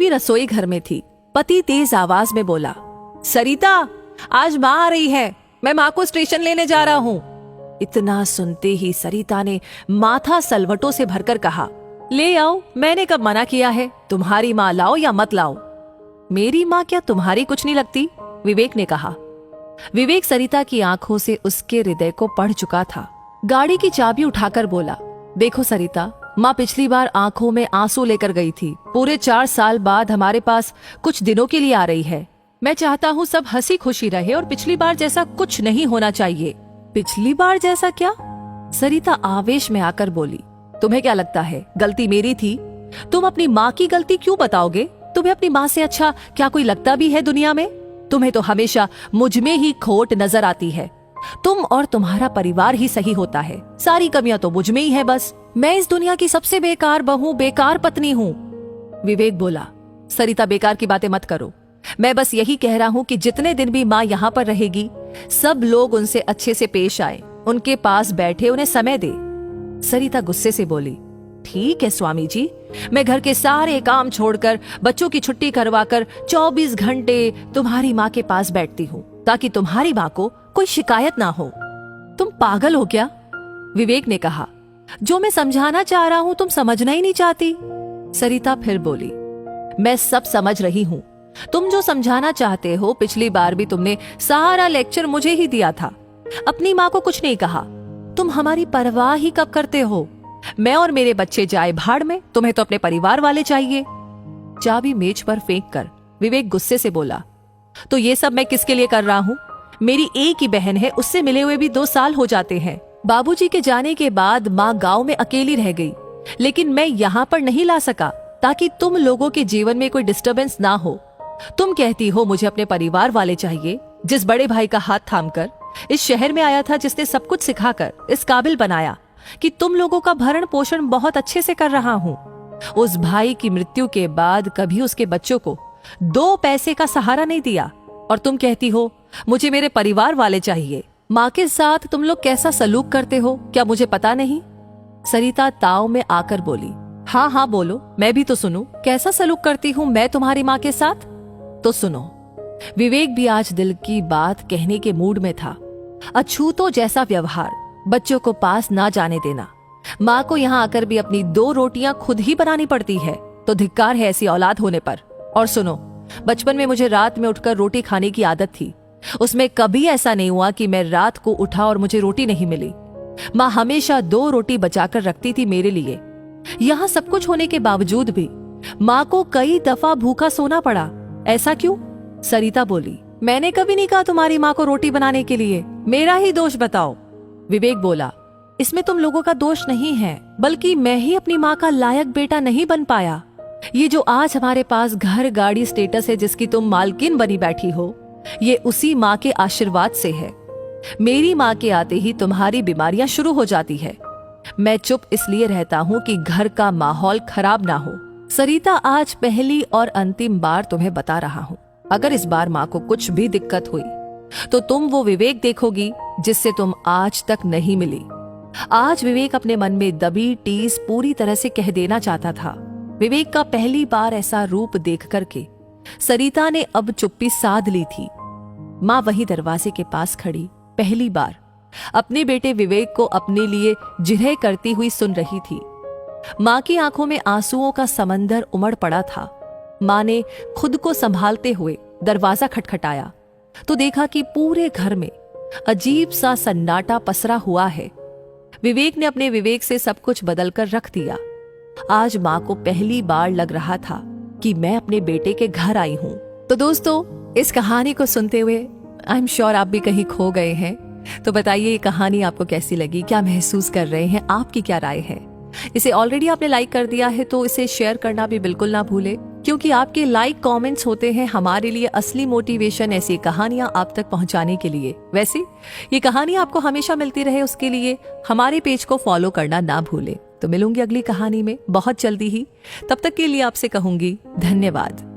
बीवी रसोई घर में थी। पति तेज आवाज में बोला, सरिता, आज माँ आ रही है, मैं माँ को स्टेशन लेने जा रहा हूँ। इतना सुनते ही सरिता ने माथा सलवटों से भरकर कहा, ले आओ, मैंने कब मना किया है? तुम्हारी माँ लाओ या मत लाओ। मेरी माँ क्या तुम्हारी कुछ नहीं लगती? विवेक ने कहा। विवेक सरिता की आंखों से उसके हृदय को पढ़ चुका था। गाड़ी की चाबी उठाकर बोला, देखो सरिता, माँ पिछली बार आंखों में आंसू लेकर गई थी। पूरे 4 साल बाद हमारे पास कुछ दिनों के लिए आ रही है। मैं चाहता हूँ सब हंसी खुशी रहे और पिछली बार जैसा कुछ नहीं होना चाहिए। पिछली बार जैसा क्या? सरिता आवेश में आकर बोली, तुम्हें क्या लगता है गलती मेरी थी? तुम अपनी माँ की गलती क्यों बताओगे? तुम्हें अपनी माँ से अच्छा क्या कोई लगता भी है दुनिया में? तुम्हें तो हमेशा मुझ में ही खोट नजर आती है। तुम और तुम्हारा परिवार ही सही होता है, सारी कमियां तो मुझ में ही है बस। मैं इस दुनिया की सबसे बेकार बहू, बेकार पत्नी हूँ। विवेक बोला, सरिता बेकार की बातें मत करो। मैं बस यही कह रहा हूँ कि जितने दिन भी माँ यहाँ पर रहेगी, सब लोग उनसे अच्छे से पेश आए, उनके पास बैठे, उन्हें समय दे। सरिता गुस्से से बोली, ठीक है स्वामी जी, मैं घर के सारे काम छोड़कर, बच्चों की छुट्टी करवाकर 24 घंटे तुम्हारी माँ के पास बैठती हूँ, ताकि तुम्हारी माँ को कोई शिकायत ना हो। तुम पागल हो क्या? विवेक ने कहा, जो मैं समझाना चाह रहा हूं तुम समझना ही नहीं चाहती। सरिता फिर बोली, मैं सब समझ रही हूं। तुम जो समझाना चाहते हो, पिछली बार भी तुमने सारा लेक्चर मुझे ही दिया था, अपनी माँ को कुछ नहीं कहा। तुम हमारी परवाह ही कब करते हो? मैं और मेरे बच्चे जाए भाड़ में, तुम्हें तो अपने परिवार वाले चाहिए। चाबी मेज पर फेंक कर विवेक गुस्से से बोला, तो ये सब मैं किसके लिए कर रहा हूँ? मेरी एक ही बहन है, उससे मिले हुए भी 2 साल हो जाते हैं। बाबूजी के जाने के बाद माँ गांव में अकेली रह गई, लेकिन मैं यहाँ पर नहीं ला सका ताकि तुम लोगों के जीवन में कोई डिस्टरबेंस ना हो। तुम कहती हो मुझे अपने परिवार वाले चाहिए। जिस बड़े भाई का हाथ थामकर इस शहर में आया था, जिसने सब कुछ सिखाकर इस काबिल बनाया कि तुम लोगों का भरण पोषण बहुत अच्छे से कर रहा हूँ, उस भाई की मृत्यु के बाद कभी उसके बच्चों को 2 पैसे का सहारा नहीं दिया, और तुम कहती हो मुझे मेरे परिवार वाले चाहिए। माँ के साथ तुम लोग कैसा सलूक करते हो, क्या मुझे पता नहीं? सरिता ताव में आकर बोली, हाँ हाँ बोलो, मैं भी तो सुनूं। कैसा सलूक करती हूँ मैं तुम्हारी माँ के साथ? तो सुनो। विवेक भी आज दिल की बात कहने के मूड में था। अछूतों जैसा व्यवहार, बच्चों को पास ना जाने देना, माँ को यहाँ आकर भी अपनी 2 रोटियां खुद ही बनानी पड़ती है, तो धिक्कार है ऐसी औलाद होने पर। और सुनो, बचपन में मुझे रात में उठकर रोटी खाने की आदत थी। उसमें कभी ऐसा नहीं हुआ कि मैं रात को उठा और मुझे रोटी नहीं मिली। माँ हमेशा 2 रोटी बचाकर रखती थी मेरे लिए। यहाँ सब कुछ होने के बावजूद भी माँ को कई दफा भूखा सोना पड़ा। ऐसा क्यों? सरिता बोली, मैंने कभी नहीं कहा तुम्हारी माँ को रोटी बनाने के लिए, मेरा ही दोष बताओ। विवेक बोला, इसमें तुम लोगों का दोष नहीं है, बल्कि मैं ही अपनी माँ का लायक बेटा नहीं बन पाया। ये जो आज हमारे पास घर, गाड़ी, स्टेटस है, जिसकी तुम मालकिन बनी बैठी हो, ये उसी माँ के आशीर्वाद से है। मेरी माँ के आते ही तुम्हारी बीमारियां शुरू हो जाती है। मैं चुप इसलिए रहता हूँ कि घर का माहौल खराब ना हो। सरिता, आज पहली और अंतिम बार तुम्हें बता रहा हूँ, अगर इस बार माँ को कुछ भी दिक्कत हुई तो तुम वो विवेक देखोगी जिससे तुम आज तक नहीं मिली। आज विवेक अपने मन में दबी टीस पूरी तरह से कह देना चाहता था। विवेक का पहली बार ऐसा रूप देख करके सरिता ने अब चुप्पी साध ली थी। माँ वहीं दरवाजे के पास खड़ी पहली बार अपने बेटे विवेक को अपने लिए जिरह करती हुई सुन रही थी। माँ की आंखों में आंसुओं का समंदर उमड़ पड़ा था। माँ ने खुद को संभालते हुए दरवाजा खटखटाया तो देखा कि पूरे घर में अजीब सा सन्नाटा पसरा हुआ है। विवेक ने अपने विवेक से सब कुछ बदल कर रख दिया। आज माँ को पहली बार लग रहा था कि मैं अपने बेटे के घर आई हूँ। तो दोस्तों, इस कहानी को सुनते हुए आई एम श्योर आप भी कहीं खो गए हैं। तो बताइए ये कहानी आपको कैसी लगी, क्या महसूस कर रहे हैं, आपकी क्या राय है? इसे ऑलरेडी आपने लाइक कर दिया है तो इसे शेयर करना भी बिल्कुल ना भूले, क्योंकि आपके लाइक कमेंट्स होते हैं हमारे लिए असली मोटिवेशन ऐसी कहानियां आप तक पहुंचाने के लिए। वैसे ये कहानी आपको हमेशा मिलती रहे, उसके लिए हमारे पेज को फॉलो करना ना भूले। तो मिलूंगी अगली कहानी में बहुत जल्दी ही। तब तक के लिए आपसे कहूंगी धन्यवाद।